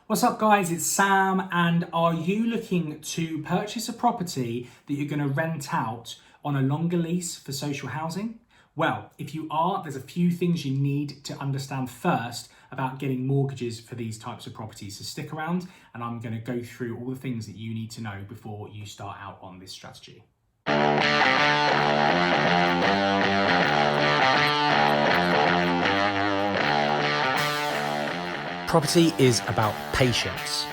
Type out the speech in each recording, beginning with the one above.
What's up guys, it's Sam, and are you looking to purchase a property that you're going to rent out on a longer lease for social housing? Well, if you are, there's a few things you need to understand first about getting mortgages for these types of properties. So stick around and I'm going to go through all the things that you need to know before you start out on this strategy. Property is about patience.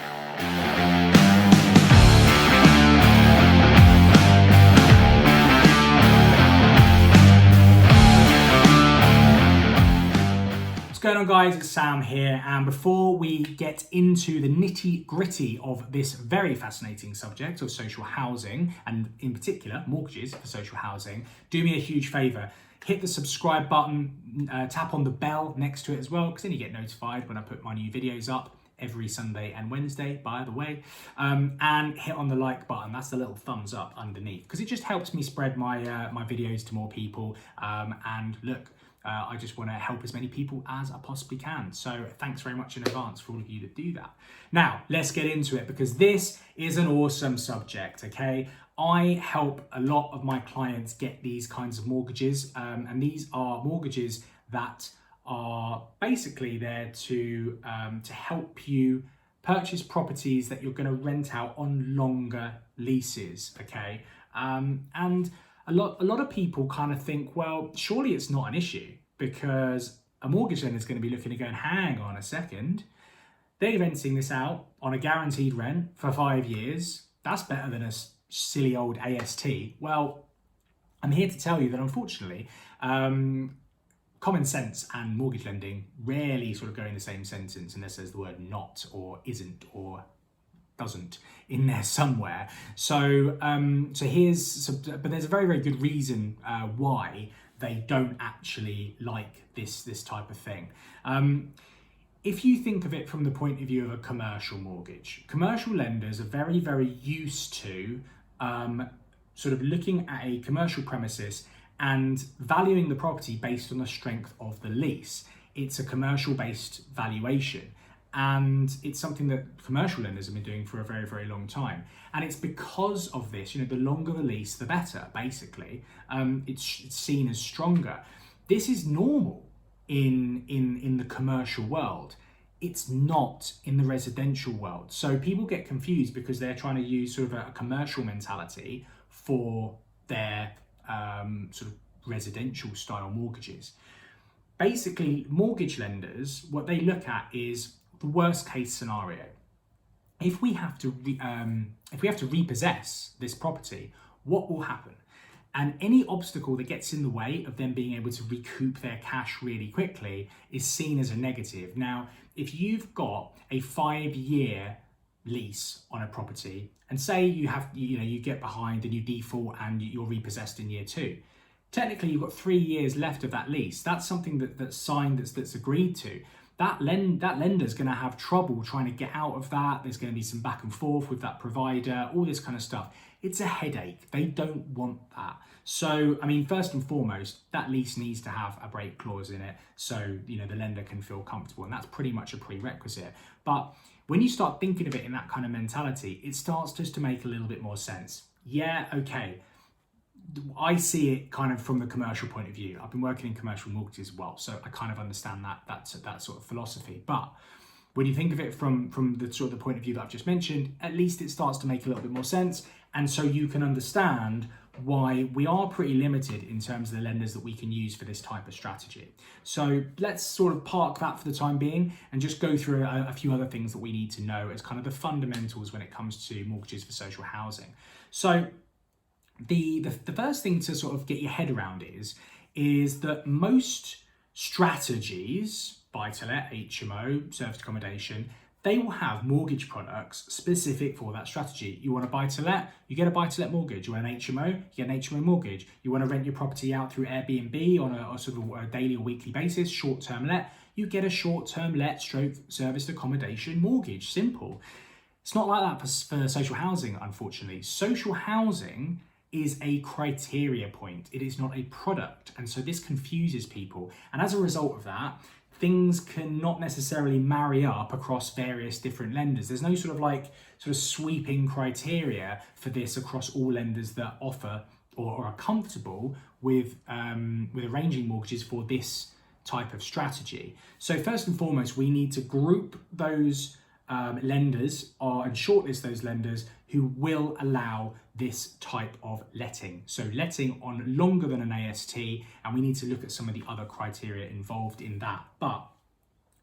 What's going on guys, it's Sam here, and before we get into the nitty gritty of this very fascinating subject of social housing, and in particular mortgages for social housing, do me a huge favour. Hit the subscribe button, tap on the bell next to it as well, because then you get notified when I put my new videos up every Sunday and Wednesday, by the way. And hit on the like button, that's the little thumbs up underneath, because it just helps me spread my my videos to more people. And look, I just want to help as many people as I possibly can. So thanks very much in advance for all of you that do that. Now, let's get into it, because this is an awesome subject, okay? I help a lot of my clients get these kinds of mortgages, and these are mortgages that are basically there to help you purchase properties that you're going to rent out on longer leases, okay? And a lot of people kind of think, well, surely it's not an issue, because a mortgage lender is going to be looking and going, hang on a second, they're renting this out on a guaranteed rent for 5 years. That's better than a silly old AST. Well, I'm here to tell you that unfortunately, common sense and mortgage lending rarely sort of go in the same sentence unless there's the word not or isn't or doesn't in there somewhere. So, but there's a very, very good reason why they don't actually like this type of thing. If you think of it from the point of view of a commercial mortgage, commercial lenders are very, very used to sort of looking at a commercial premises and valuing the property based on the strength of the lease. It's a commercial based valuation, and it's something that commercial lenders have been doing for a very, very long time. And it's because of this, the longer the lease, the better, basically. It's seen as stronger. This is normal in the commercial world. It's not in the residential world. So people get confused because they're trying to use sort of a commercial mentality for their sort of residential style mortgages. Basically, mortgage lenders, what they look at is the worst case scenario. If we have to repossess this property, what will happen? And any obstacle that gets in the way of them being able to recoup their cash really quickly is seen as a negative. Now, if you've got a 5-year lease on a property, and say you get behind and you default and you're repossessed in year 2, technically you've got 3 years left of that lease. That's something that's signed, that's agreed to. That lender's going to have trouble trying to get out of that. There's going to be some back and forth with that provider, all this kind of stuff. It's a headache. They don't want that. So, I mean, first and foremost, that lease needs to have a break clause in it so, the lender can feel comfortable, and that's pretty much a prerequisite. But when you start thinking of it in that kind of mentality, it starts just to make a little bit more sense. Yeah, okay. I see it kind of from the commercial point of view. I've been working in commercial mortgages as well, so I kind of understand that sort of philosophy. But when you think of it from the sort of the point of view that I've just mentioned, at least it starts to make a little bit more sense. And so you can understand why we are pretty limited in terms of the lenders that we can use for this type of strategy. So let's sort of park that for the time being and just go through a few other things that we need to know as kind of the fundamentals when it comes to mortgages for social housing. So the first thing to sort of get your head around is that most strategies, buy-to-let, HMO, serviced accommodation, they will have mortgage products specific for that strategy. You want a buy-to-let, you get a buy-to-let mortgage. You want an HMO, you get an HMO mortgage. You want to rent your property out through Airbnb on a sort of a daily or weekly basis, short-term let, you get a short-term let stroke serviced accommodation mortgage. Simple. It's not like that for social housing, unfortunately. Social housing is a criteria point. It is not a product. And so this confuses people. And as a result of that, things can not necessarily marry up across various different lenders. There's no sort of sweeping criteria for this across all lenders that offer or are comfortable with arranging mortgages for this type of strategy. So first and foremost, we need to group those lenders and shortlist those lenders who will allow this type of letting. So letting on longer than an AST, and we need to look at some of the other criteria involved in that. But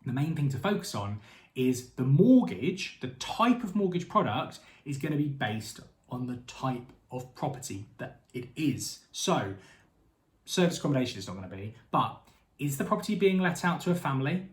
the main thing to focus on is the mortgage, the type of mortgage product is going to be based on the type of property that it is. So service accommodation is not going to be, but is the property being let out to a family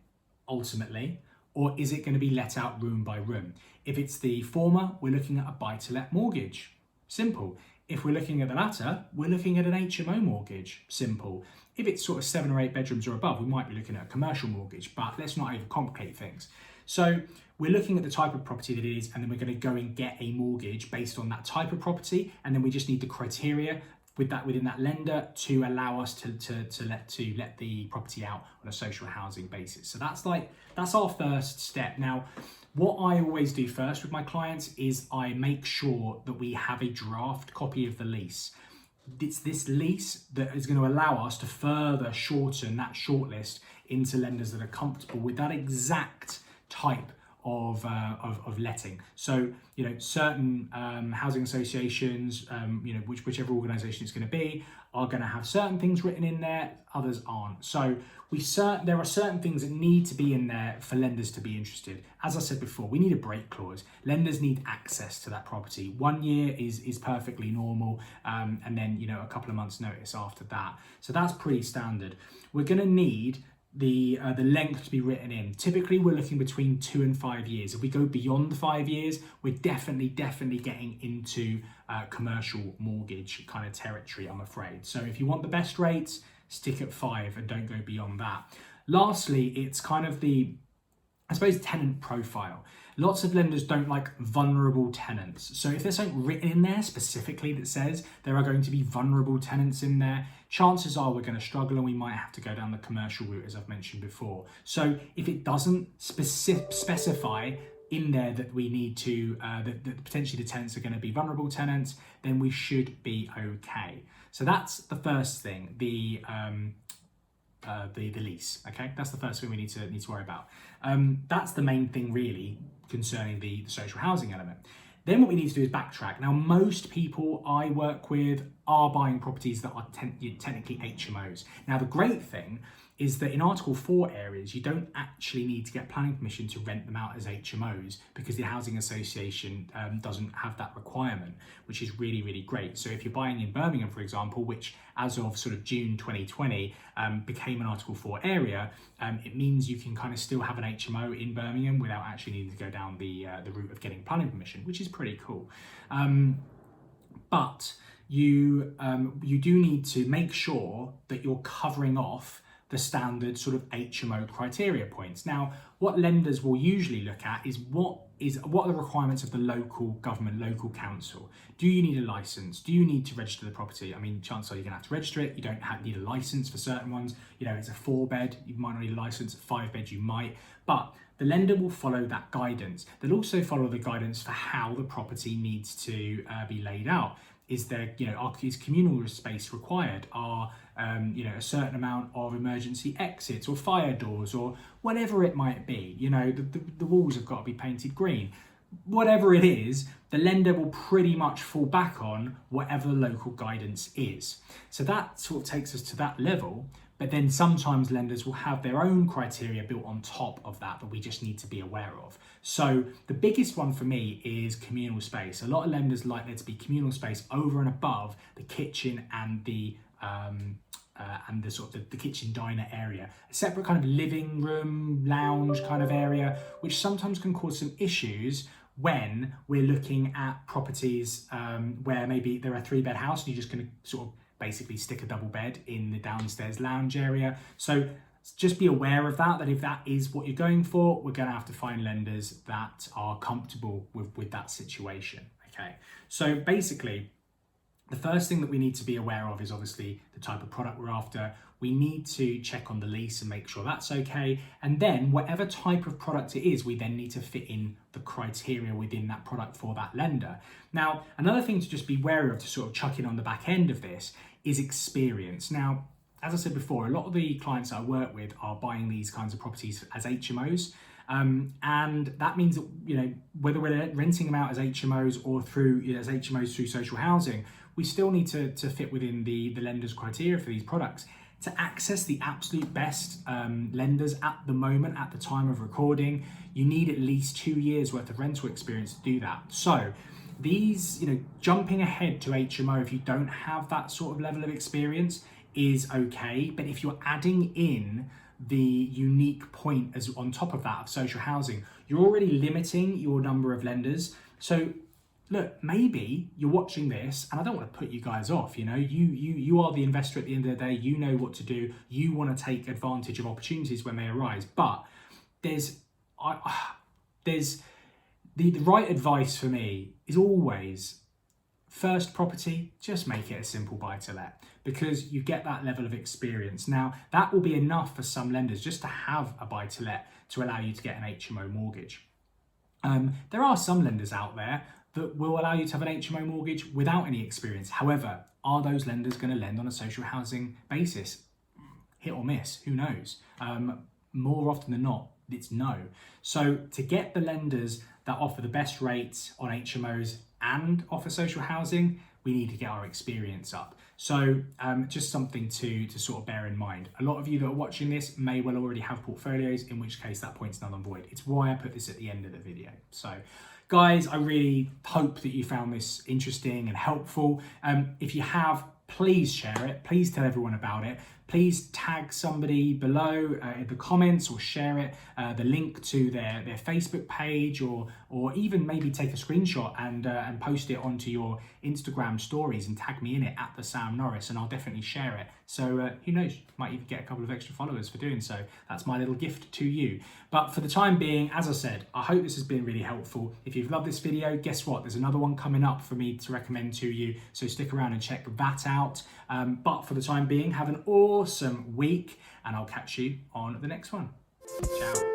ultimately? Or is it going to be let out room by room? If it's the former, we're looking at a buy-to-let mortgage. Simple. If we're looking at the latter, we're looking at an HMO mortgage. Simple. If it's sort of 7 or 8 bedrooms or above, we might be looking at a commercial mortgage, but let's not overcomplicate things. So we're looking at the type of property that it is, and then we're going to go and get a mortgage based on that type of property, and then we just need the criteria within that lender to allow us to let the property out on a social housing basis. So that's our first step. Now, what I always do first with my clients is I make sure that we have a draft copy of the lease. It's this lease that is going to allow us to further shorten that shortlist into lenders that are comfortable with that exact type of letting. So, certain housing associations, whichever organisation it's going to be, are going to have certain things written in there, others aren't. So there are certain things that need to be in there for lenders to be interested. As I said before, we need a break clause. Lenders need access to that property. 1 year is perfectly normal, and then a couple of months notice after that. So that's pretty standard. We're going to need the length to be written in. Typically we're looking between 2 and 5 years. If we go beyond 5 years, we're definitely getting into commercial mortgage kind of territory, I'm afraid. So if you want the best rates, stick at 5 and don't go beyond that. Lastly, it's kind of tenant profile. Lots of lenders don't like vulnerable tenants. So if there's something written in there specifically that says there are going to be vulnerable tenants in there, chances are we're going to struggle and we might have to go down the commercial route, as I've mentioned before. So if it doesn't specify in there that we need to, that potentially the tenants are going to be vulnerable tenants, then we should be okay. So that's the first thing, the lease. Okay, that's the first thing we need to worry about. That's the main thing really concerning the social housing element. Then what we need to do is backtrack. Now, most people I work with are buying properties that are technically HMOs. Now, the great thing is that in Article 4 areas, you don't actually need to get planning permission to rent them out as HMOs because the Housing Association doesn't have that requirement, which is really, really great. So if you're buying in Birmingham, for example, which as of sort of June 2020 became an Article 4 area, it means you can kind of still have an HMO in Birmingham without actually needing to go down the route of getting planning permission, which is pretty cool. But you do need to make sure that you're covering off the standard sort of HMO criteria points. Now, what lenders will usually look at is what are the requirements of the local government, local council. Do you need a license? Do you need to register the property? I mean, chances are you're gonna have to register it. You don't need a license for certain ones. It's a 4-bed, you might not need a license. 5-bed, you might. But the lender will follow that guidance. They'll also follow the guidance for how the property needs to be laid out. Is there, is communal space required? Are, a certain amount of emergency exits or fire doors or whatever it might be? The walls have got to be painted green. Whatever it is, the lender will pretty much fall back on whatever the local guidance is. So that sort of takes us to that level. But then sometimes lenders will have their own criteria built on top of that we just need to be aware of. So the biggest one for me is communal space. A lot of lenders like there to be communal space over and above the kitchen and the kitchen diner area, a separate kind of living room, lounge kind of area, which sometimes can cause some issues when we're looking at properties where maybe they're a 3-bed house and you're just going to sort of basically stick a double bed in the downstairs lounge area. So just be aware of that if that is what you're going for, we're going to have to find lenders that are comfortable with that situation. Okay, so basically the first thing that we need to be aware of is obviously the type of product we're after. we need to check on the lease and make sure that's okay. And then whatever type of product it is, we then need to fit in the criteria within that product for that lender. Now, another thing to just be wary of, to sort of chuck in on the back end of this, is experience. Now, as I said before, a lot of the clients I work with are buying these kinds of properties as HMOs. And that means that, you know, whether we're renting them out as HMOs or through, you know, as HMOs through social housing, we still need to fit within the lender's criteria for these products. To access the absolute best lenders at the moment, at the time of recording, you need at least 2 years worth of rental experience to do that. So these, you know, jumping ahead to HMO if you don't have that sort of level of experience is okay. But if you're adding in the unique point as on top of that of social housing, you're already limiting your number of lenders. So look, maybe you're watching this, and I don't want to put you guys off, you know, you are the investor at the end of the day, you know what to do, you want to take advantage of opportunities when they arise, but there's the right advice for me is always, first property, just make it a simple buy to let, because you get that level of experience. Now, that will be enough for some lenders just to have a buy to let to allow you to get an HMO mortgage. There are some lenders out there that will allow you to have an HMO mortgage without any experience. However, are those lenders going to lend on a social housing basis? Hit or miss, who knows? More often than not, it's no. So to get the lenders that offer the best rates on HMOs and offer social housing, we need to get our experience up. So just something to sort of bear in mind. A lot of you that are watching this may well already have portfolios, in which case that point's null and void. It's why I put this at the end of the video. So guys, I really hope that you found this interesting and helpful. If you have, please share it. Please tell everyone about it. Please tag somebody below in the comments, or share it, the link to their Facebook page, or even maybe take a screenshot and post it onto your Instagram stories and tag me in it at the Sam Norris, and I'll definitely share it. So who knows, might even get a couple of extra followers for doing so. That's my little gift to you. But for the time being, as I said, I hope this has been really helpful. If you've loved this video, guess what? There's another one coming up for me to recommend to you. So stick around and check that out. But for the time being, have an awesome week, and I'll catch you on the next one. Ciao.